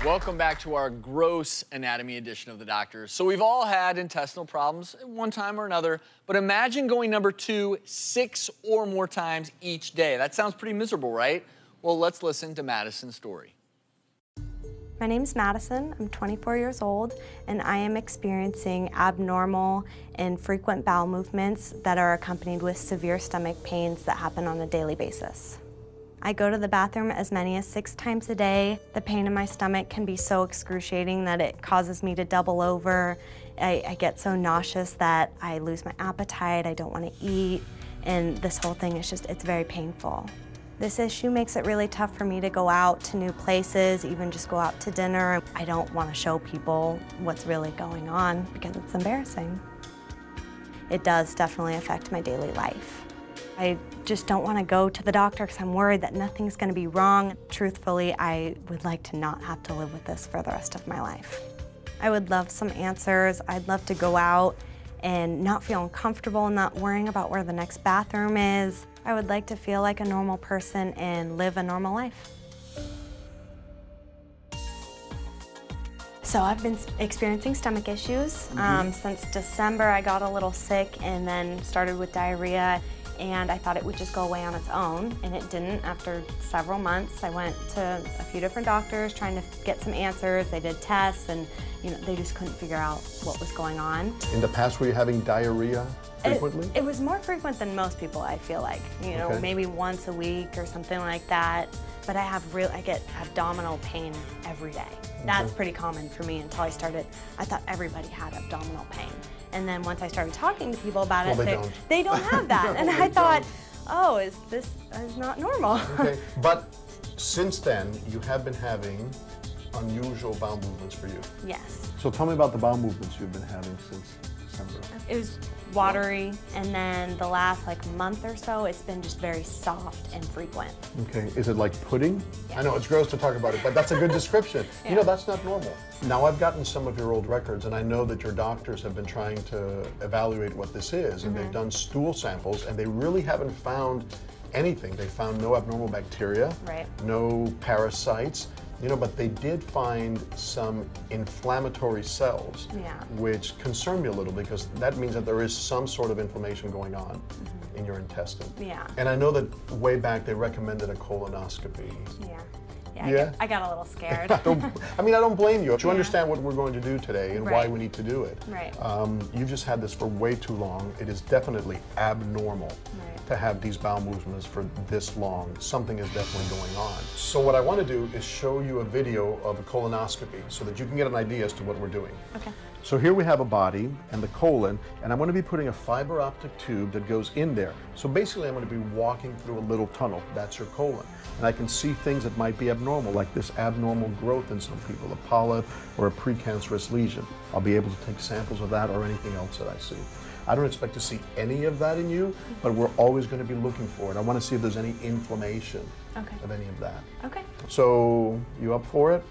Welcome back to our gross anatomy edition of the doctors. So we've all had intestinal problems at one time or another, but imagine going number 2 6 or more times each day. That sounds pretty miserable, right? Well, let's listen to Madison's story. My name's Madison, I'm 24 years old, and I am experiencing abnormal and frequent bowel movements that are accompanied with severe stomach pains that happen on a daily basis. I go to the bathroom as many as 6 times a day. The pain in my stomach can be so excruciating that it causes me to double over. I get so nauseous that I lose my appetite, I don't want to eat, and this whole thing is just, it's very painful. This issue makes it really tough for me to go out to new places, even just go out to dinner. I don't want to show people what's really going on because it's embarrassing. It does definitely affect my daily life. I just don't want to go to the doctor because I'm worried that nothing's going to be wrong. Truthfully, I would like to not have to live with this for the rest of my life. I would love some answers. I'd love to go out and not feel uncomfortable and not worrying about where the next bathroom is. I would like to feel like a normal person and live a normal life. So I've been experiencing stomach issues. Since December, I got a little sick and then started with diarrhea, and I thought it would just go away on its own, and it didn't. After several months, I went to a few different doctors trying to get some answers. They did tests, and they just couldn't figure out what was going on. In the past, were you having diarrhea frequently? It was more frequent than most people, I feel like. Okay. Maybe once a week or something like that. But I get abdominal pain every day. That's pretty common for me until I thought everybody had abdominal pain. And then once I started talking to people about it, they don't have that. And I thought, oh, this is not normal. Okay, but since then, you have been having unusual bowel movements for you. Yes. So tell me about the bowel movements you've been having since December. It was watery, and then the last month or so, it's been just very soft and frequent. Okay, is it like pudding? Yes. I know it's gross to talk about it, but that's a good description. Yeah. That's not normal. Now, I've gotten some of your old records, and I know that your doctors have been trying to evaluate what this is, and they've done stool samples, and they really haven't found anything. They found no abnormal bacteria, no parasites, but they did find some inflammatory cells, which concern me a little because that means that there is some sort of inflammation going on in your intestine. Yeah. And I know that way back they recommended a colonoscopy. Yeah, I got a little scared. I don't blame you. But you understand what we're going to do today and why we need to do it. Right. You've just had this for way too long. It is definitely abnormal to have these bowel movements for this long. Something is definitely going on. So what I want to do is show you a video of a colonoscopy so that you can get an idea as to what we're doing. Okay. So here we have a body and the colon, and I'm going to be putting a fiber optic tube that goes in there. So basically I'm going to be walking through a little tunnel. That's your colon. And I can see things that might be abnormal, like this abnormal growth in some people, a polyp or a precancerous lesion. I'll be able to take samples of that or anything else that I see. I don't expect to see any of that in you, but we're always going to be looking for it. I want to see if there's any inflammation of any of that. Okay. So, you up for it?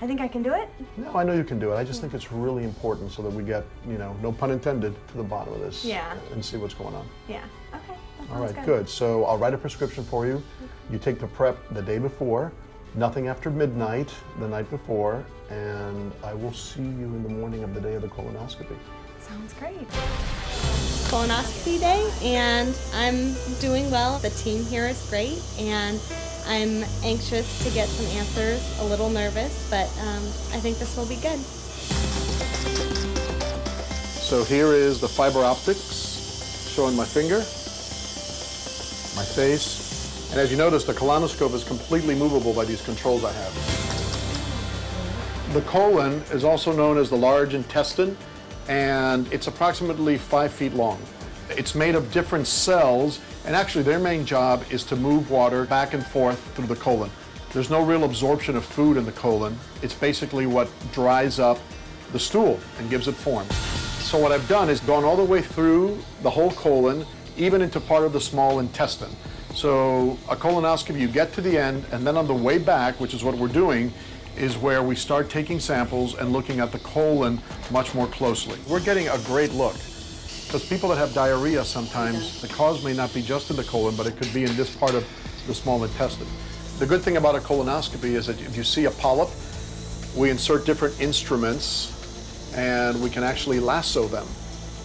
I think I can do it. No, I know you can do it. I just think it's really important so that we get, no pun intended, to the bottom of this and see what's going on. Yeah, okay. All right, good. So I'll write a prescription for you. You take the prep the day before, nothing after midnight the night before, and I will see you in the morning of the day of the colonoscopy. Sounds great. It's colonoscopy day, and I'm doing well. The team here is great, and I'm anxious to get some answers, a little nervous, but I think this will be good. So here is the fiber optics, showing my finger, my face, and as you notice, the colonoscope is completely movable by these controls I have. The colon is also known as the large intestine, and it's approximately 5 feet long. It's made of different cells, and actually their main job is to move water back and forth through the colon. There's no real absorption of food in the colon. It's basically what dries up the stool and gives it form. So what I've done is gone all the way through the whole colon, even into part of the small intestine. So a colonoscopy, you get to the end, and then on the way back, which is what we're doing, is where we start taking samples and looking at the colon much more closely. We're getting a great look. Because people that have diarrhea sometimes, the cause may not be just in the colon, but it could be in this part of the small intestine. The good thing about a colonoscopy is that if you see a polyp, We insert different instruments and we can actually lasso them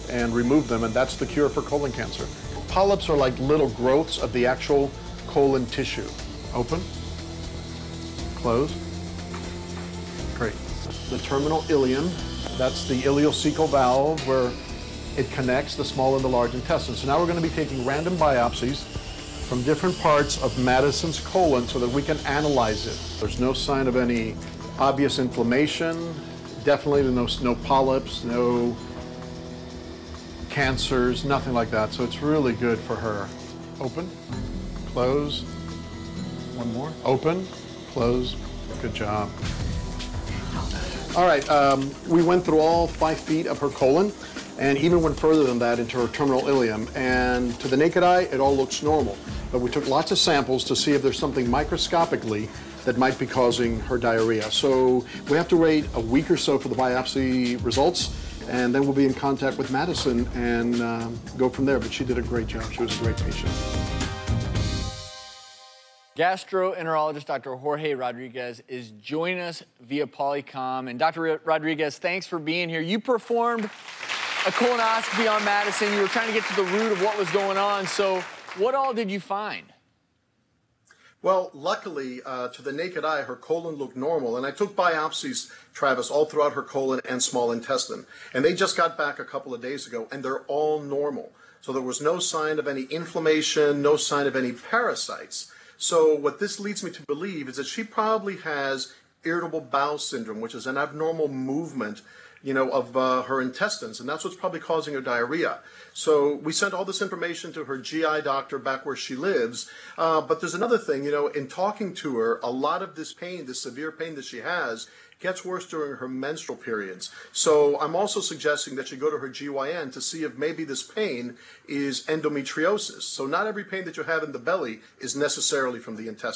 and remove them, and that's the cure for colon cancer. Polyps are like little growths of the actual colon tissue. Open, close. Great. The terminal ileum, that's the ileocecal valve where it connects the small and the large intestine. So now we're going to be taking random biopsies from different parts of Madison's colon so that we can analyze it. There's no sign of any obvious inflammation, definitely no polyps, no cancers, nothing like that. So it's really good for her. Open, close, one more. Open, close, good job. All right, we went through all 5 feet of her colon and even went further than that into her terminal ileum. And to the naked eye, it all looks normal. But we took lots of samples to see if there's something microscopically that might be causing her diarrhea. So we have to wait a week or so for the biopsy results, and then we'll be in contact with Madison and go from there. But she did a great job. She was a great patient. Gastroenterologist Dr. Jorge Rodriguez is joining us via Polycom. And Dr. Rodriguez, thanks for being here. You performed a colonoscopy on Madison. You were trying to get to the root of what was going on. So what all did you find? Well, luckily, to the naked eye, her colon looked normal. And I took biopsies, Travis, all throughout her colon and small intestine. And they just got back a couple of days ago, and they're all normal. So there was no sign of any inflammation, no sign of any parasites. So what this leads me to believe is that she probably has irritable bowel syndrome, which is an abnormal movement, of her intestines, and that's what's probably causing her diarrhea. So we sent all this information to her GI doctor back where she lives, but there's another thing, in talking to her, a lot of this pain, this severe pain that she has, gets worse during her menstrual periods. So I'm also suggesting that she go to her GYN to see if maybe this pain is endometriosis. So not every pain that you have in the belly is necessarily from the intestine.